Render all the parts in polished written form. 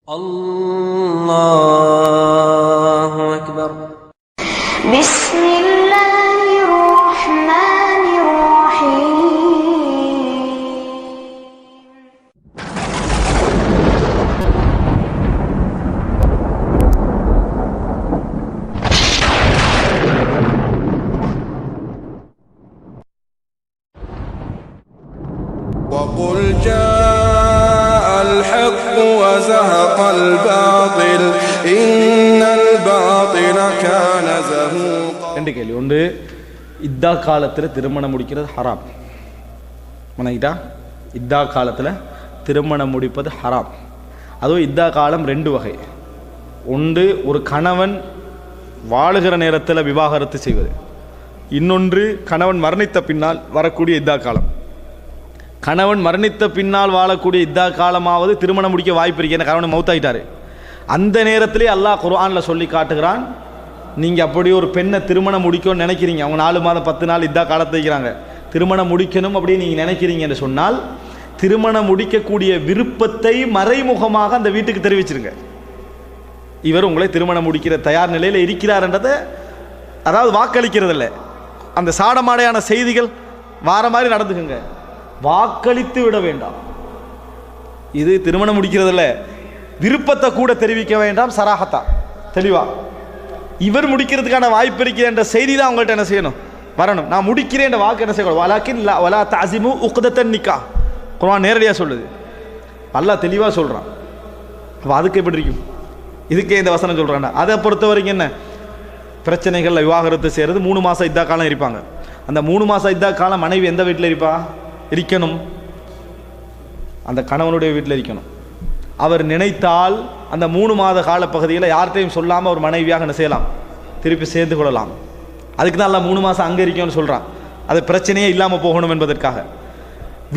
الله أكبر. بسم الله الرحمن الرحيم. وقل جاء الحق وزهق الباطل إن الباطل كان زهوقا. ரெண்டு கேள்வி. ஒன்று, இத்தா காலத்தில் திருமணம் முடிக்கிறது ஹராம். மனைக்கிட்டா இத்தா காலத்தில் திருமணம் முடிப்பது ஹராம். அதுவும் இத்தா காலம் ரெண்டு வகை. ஒன்று, ஒரு கணவன் வாழுகிற நேரத்தில் விவாகரத்து செய்வது. இன்னொன்று, கணவன் மரணித்த பின்னால் வரக்கூடிய இத்தா காலம். கணவன் மரணித்த பின்னால் வாழக்கூடிய இத்தா காலமாவது திருமணம் முடிக்க வாய்ப்பு இருக்கு. ஏன்னா கணவன் மௌத்தாயிட்டாரு. அந்த நேரத்திலே அல்லாஹ் குர்ஆனில் சொல்லி காட்டுகிறான், நீங்கள் அப்படி ஒரு பெண்ணை திருமணம் முடிக்கணும்னு நினைக்கிறீங்க, அவங்க 4 மாதம் 10 நாள் இத்தா காலத்தை வைக்கிறாங்க, திருமணம் முடிக்கணும் அப்படின்னு நீங்கள் நினைக்கிறீங்க என்று சொன்னால், திருமணம் முடிக்கக்கூடிய விருப்பத்தை மறைமுகமாக அந்த வீட்டுக்கு தெரிவிச்சிருங்க. இவர் உங்களை திருமணம் முடிக்கிற தயார் நிலையில் இருக்கிறார்ன்றதை, அதாவது வாக்களிக்கிறதில்ல, அந்த சாடமாடையான செய்திகள் வார மாதிரி நடந்துக்குங்க, வாக்களித்து விட வேண்டாம். இது திருமணம் முடிக்கிறதில்ல, விருப்பத்தை கூட தெரிவிக்க வேண்டாம். சராஹத்தா தெளிவா இவர் முடிக்கிறதுக்கான வாய்ப்பு இருக்கிற என்ற செய்தி தான் அவங்கள்ட்ட என்ன செய்யணும், வரணும். நான் முடிக்கிறேன் என்ற வாக்கு என்ன செய்யணும். வலாக்கின் வலா தாசிமு உக்தத்தன் நிக்கா, குர்ஆன் நேரடியாக சொல்லுது. அல்லாஹ் தெளிவாக சொல்கிறான். அப்போ அதுக்கு எப்படி இருக்கும், இதுக்கே இந்த வசனம் சொல்கிறாங்க. அதை பொறுத்த வரைக்கும் என்ன பிரச்சனைகளில் விவாகரத்து செய்கிறது 3 மாதம் இத்தா காலம் இருப்பாங்க. அந்த 3 மாதம் இத்தா காலம் மனைவி எந்த வீட்டில் இருக்கணும், அந்த கணவனுடைய வீட்டில் இருக்கணும். அவர் நினைத்தால் அந்த 3 மாத கால பகுதியில் யார்கிட்டையும் சொல்லாமல் ஒரு மனைவியாக என்ன செய்யலாம், திருப்பி சேர்ந்து கொள்ளலாம். அதுக்கு தான் எல்லாம் 3 மாதம் அங்கே இருக்கணும்னு சொல்கிறான். அது பிரச்சனையே இல்லாமல் போகணும் என்பதற்காக.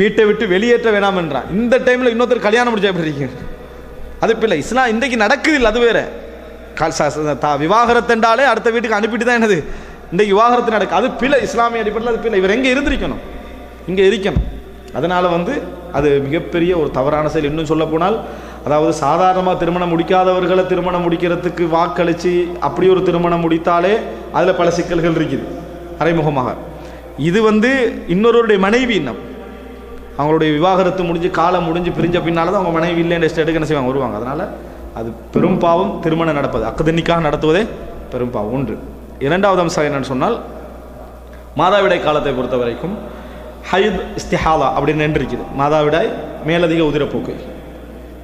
வீட்டை விட்டு வெளியேற்ற வேணாம் என்றான். இந்த டைமில் இன்னொருத்தர் கல்யாணம் முடிச்சா எப்படி இருக்கீங்க, அது பிள்ளை இஸ்லாம் இன்றைக்கு நடக்குது இல்லை, அது வேறு. விவாகரத்து என்றாலே அடுத்த வீட்டுக்கு அனுப்பிட்டு தான் என்னது இன்றைக்கு விவாகரத்து நடக்குது, அது பிள்ளை. இஸ்லாமிய அடிப்படையில் அது பிள்ளை. இவர் எங்கே இருந்திருக்கணும், இங்கே இருக்கணும். அதனால் அது மிகப்பெரிய ஒரு தவறான செயல். இன்னும் சொல்ல போனால், அதாவது சாதாரணமாக திருமணம் முடிக்காதவர்களை திருமணம் முடிக்கிறதுக்கு வாக்களித்து அப்படி ஒரு திருமணம் முடித்தாலே அதில் பல சிக்கல்கள் இருக்குது மறைமுகமாக. இது இன்னொருவருடைய மனைவி, இன்னும் அவங்களுடைய விவாகரத்து முடிஞ்சு காலம் முடிஞ்சு பிரிஞ்ச பின்னால் தான் அவங்க மனைவி இல்லைன்ற ஸ்டேட்டுக்கு என்ன செய்வாங்க, வருவாங்க. அதனால் அது பெரும் பாவம். திருமணம் நடப்பது அக்தனிக்காக நடத்துவதே பெரும் பாவம். ஒன்று. இரண்டாவது அம்சம் என்னன்னு சொன்னால், மாதாவிடாய் காலத்தை பொறுத்த வரைக்கும் ஹைத் இஸ்திஹாலா அப்படின்னு இருக்குது. மாதாவிடாய் மேலதிக உதிரப்போக்கு.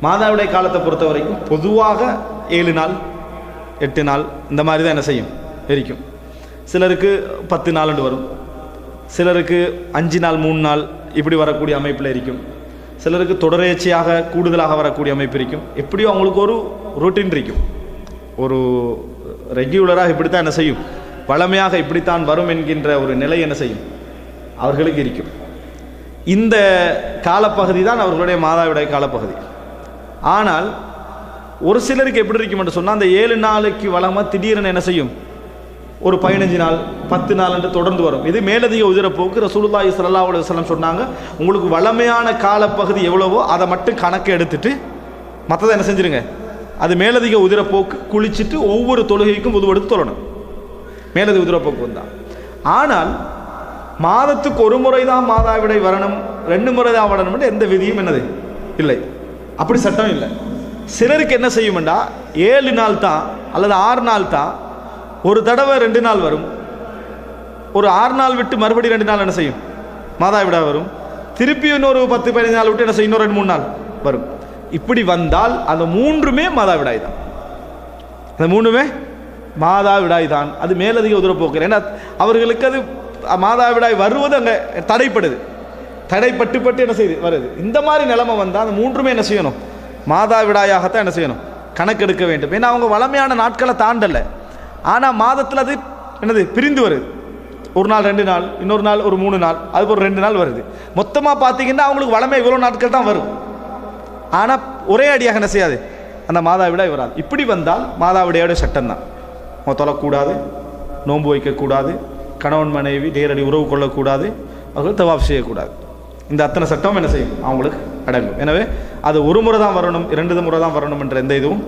மாதாவிடாய் காலத்தை பொறுத்த வரைக்கும் பொதுவாக 7 நாள் 8 நாள் இந்த மாதிரி தான் என்ன செய்யும், இருக்கும். சிலருக்கு 10 நாள் வரும், சிலருக்கு 5 நாள் 3 நாள் இப்படி வரக்கூடிய அமைப்பில் இருக்கும். சிலருக்கு தொடரேட்சையாக கூடுதலாக வரக்கூடிய அமைப்பு இருக்கும். எப்படியும் அவங்களுக்கு ஒரு ரொட்டீன் இருக்கும், ஒரு ரெகுலராக இப்படித்தான் என்ன செய்யும், வளமையாக இப்படித்தான் வரும் என்கின்ற ஒரு நிலை என்ன செய்யும் அவர்களுக்கு இருக்கும். இந்த காலப்பகுதி தான் அவர்களுடைய மாதாவிடாய் காலப்பகுதி. ஆனால் ஒரு சிலருக்கு எப்படி இருக்கும் என்று சொன்னால், அந்த 7 நாளைக்கு வளமாக திடீரென என்ன செய்யும், ஒரு 15 நாள் 10 நாள் என்று தொடர்ந்து வரும். இது மேலதிக உதிரப்போக்கு. ரசூலுல்லாஹி ஸல்லல்லாஹு அலைஹி வஸல்லம் சொன்னாங்க, உங்களுக்கு வளமையான காலப்பகுதி எவ்வளவோ அதை மட்டும் கணக்கு எடுத்துட்டு மற்றதை என்ன செஞ்சிருங்க, அது மேலதிக உதிரப்போக்கு. குளிச்சுட்டு ஒவ்வொரு தொழுகைக்கும் உதுவெடுத்து தொழணும், மேலதிக உதிரப்போக்கு வந்தால். ஆனால் மாதத்துக்கு ஒரு முறை தான் மாதாவிடை வரணும், 2 முறை தான் வரணும் என்ற எந்த விதியும் என்னது இல்லை, அப்படி சட்டம் இல்லை. சிலருக்கு என்ன செய்யும்டா, 7 நாள் தான் அல்லது 6 நாள் தான், ஒரு தடவை 2 நாள் வரும், ஒரு 6 நாள் விட்டு மறுபடி 2 நாள் என்ன செய்யும் மாதாவிடா வரும், திருப்பி இன்னொரு 10-15 நாள் விட்டு என்ன செய்யும், இன்னொரு 2-3 நாள் வரும். இப்படி வந்தால் அந்த 3மே மாதாவிடாய் தான், அந்த 3மே மாதாவிடாய் தான். அது மேலதிக உதிரப்போக்கு. ஏன்னா அவர்களுக்கு அது மாதாவிடாய் வருவது அங்கே தடைப்படுது, தடைப்பட்டு என்ன செய்யுது வருது. இந்த மாதிரி நிலைமை வந்தால் அந்த 3மே என்ன செய்யணும், மாதாவிடாயாகத்தான் என்ன செய்யணும், கணக்கெடுக்க வேண்டும். ஏன்னா அவங்க வளமையான நாட்களை தாண்டலை. ஆனால் மாதத்தில் அது என்னது பிரிந்து வருது. ஒரு நாள் 2 நாள், இன்னொரு நாள் ஒரு 3 நாள், அது ஒரு 2 நாள் வருது. மொத்தமாக பார்த்தீங்கன்னா அவங்களுக்கு வளமை இவ்வளோ நாட்கள் தான் வரும். ஆனால் ஒரே அடியாக என்ன செய்யாது, அந்த மாதாவிடாய் வராது. இப்படி வந்தால் மாதாவிடையோட சட்டம் தான். அவங்க தொழக்கூடாது, நோன்பு வைக்கக்கூடாது, கணவன் மனைவி நேரடி உறவு கொள்ளக்கூடாது, அவர்கள் தவாப் செய்யக்கூடாது. இந்த அத்தனை சட்டம் என்ன செய்யும் அவங்களுக்கு அடங்கும். எனவே அது ஒரு முறை தான் வரணும், 2 முறை தான் வரணும் என்ற எந்த இதுவும்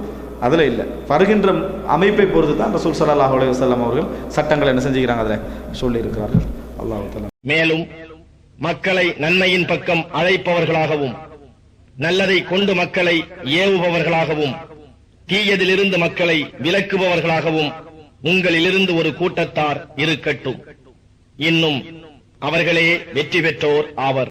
அதில் இல்லை. வருகின்ற அமைப்பை பொறுத்து தான் ரசூல் ஸல்லல்லாஹு அலைஹி வஸல்லம் அவர்கள் சட்டங்களை என்ன செஞ்சுக்கிறாங்க, அதில் சொல்லி இருக்கிறார்கள். அல்லாஹ் தஆலா மேலும் மக்களை நன்மையின் பக்கம் அழைப்பவர்களாகவும் நல்லதை கொண்டு மக்களை ஏவுபவர்களாகவும் தீயதிலிருந்து மக்களை விலக்குபவர்களாகவும் உங்களிலிருந்து ஒரு கூட்டத்தார் இருக்கட்டும். இன்னும் அவர்களே வெற்றி பெற்றோர் ஆவர்.